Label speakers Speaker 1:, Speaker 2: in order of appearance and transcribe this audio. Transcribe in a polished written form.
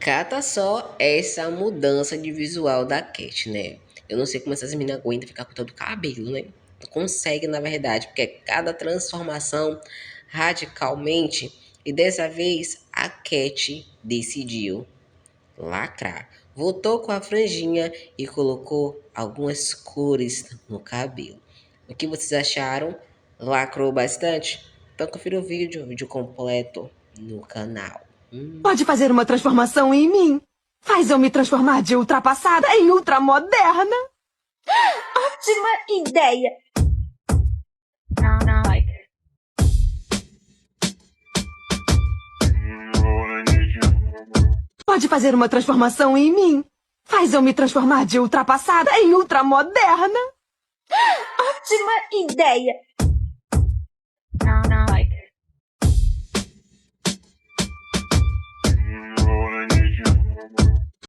Speaker 1: Cata só essa mudança de visual da Cat, né? Eu não sei como essas meninas aguentam ficar com todo o cabelo, né? Não consegue, na verdade, porque é cada transformação radicalmente. E dessa vez a Cat decidiu lacrar. Voltou com a franjinha e colocou algumas cores no cabelo. O que vocês acharam? Lacrou bastante? Então confira o vídeo completo no canal.
Speaker 2: Pode fazer uma transformação em mim. Faz eu me transformar de ultrapassada em ultramoderna.
Speaker 3: Ótima ideia!
Speaker 2: Pode fazer uma transformação em mim. Faz eu me transformar de ultrapassada em ultramoderna.
Speaker 3: Ótima ideia!